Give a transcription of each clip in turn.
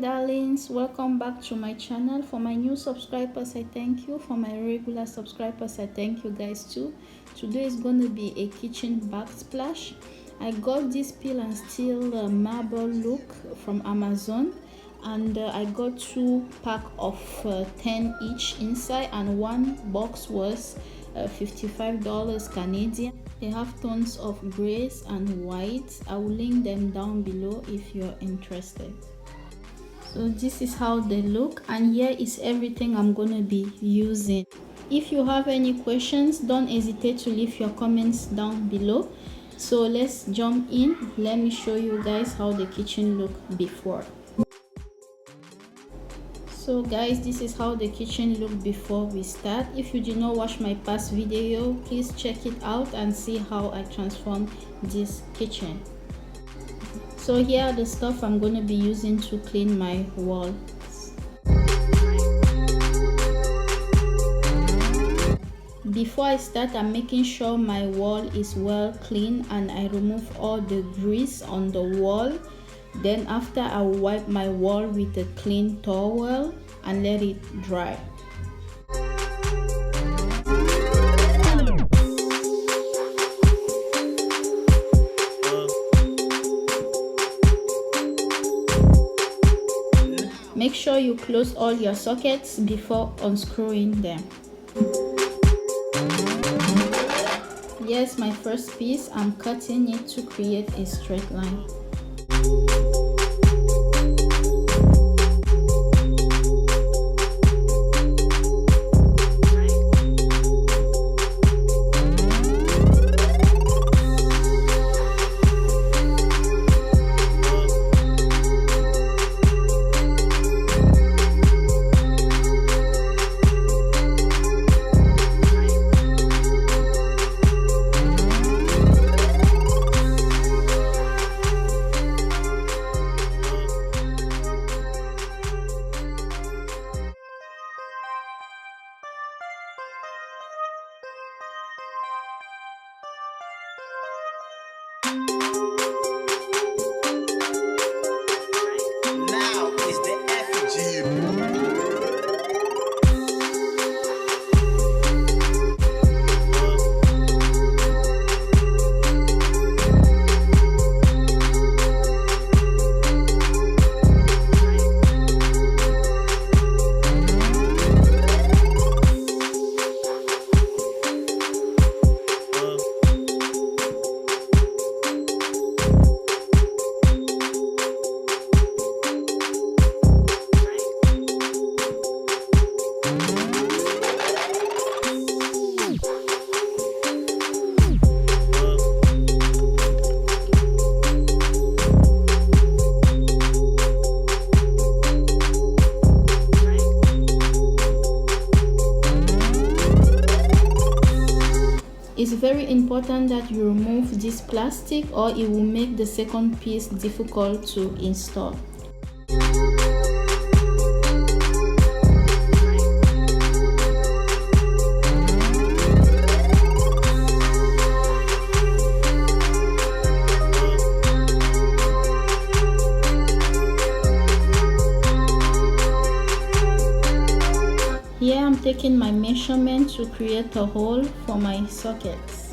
darlings, welcome back to my channel. For my new subscribers, I thank you. For my regular subscribers, I thank you guys too. Today is going to be a kitchen backsplash. I got this peel and steel marble look from Amazon, and I got 2 packs of 10 each inside, and one box was $55 Canadian. They have tons of grays and whites. I will link them down below if you're interested. So this is how they look, and here is everything I'm gonna be using. If you have any questions, don't hesitate to leave your comments down below. So let's jump in. Let me show you guys how the kitchen looked before. So guys, this is how the kitchen looked before we start. If you did not watch my past video, please check it out and see how I transformed this kitchen. So here are the stuff I'm going to be using to clean my wall. Before I start, I'm making sure my wall is well clean and I remove all the grease on the wall. Then after, I will wipe my wall with a clean towel and let it dry. Make sure you close all your sockets before unscrewing them. Here's my first piece. I'm cutting it to create a straight line. It's very important that you remove this plastic or it will make the second piece difficult to install. Here I'm taking my measurement to create a hole for my sockets.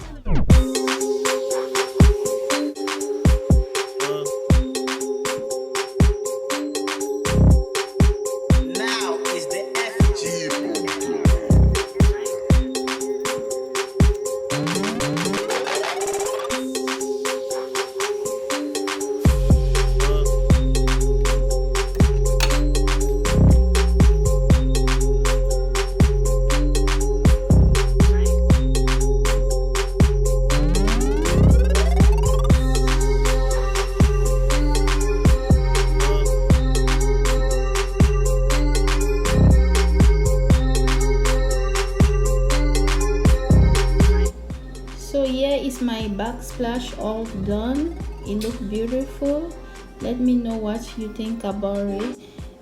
So here is my backsplash all done. It looks beautiful. Let me know what you think about it.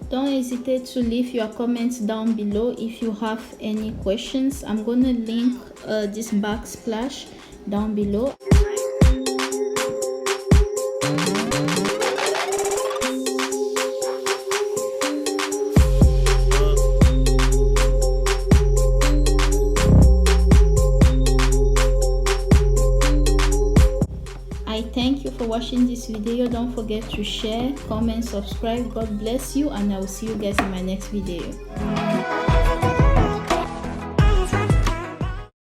Don't hesitate to leave your comments down below if you have any questions. I'm gonna link this backsplash down below. for watching this video. Don't forget to share, comment, subscribe. God bless you, and I will see you guys in my next video.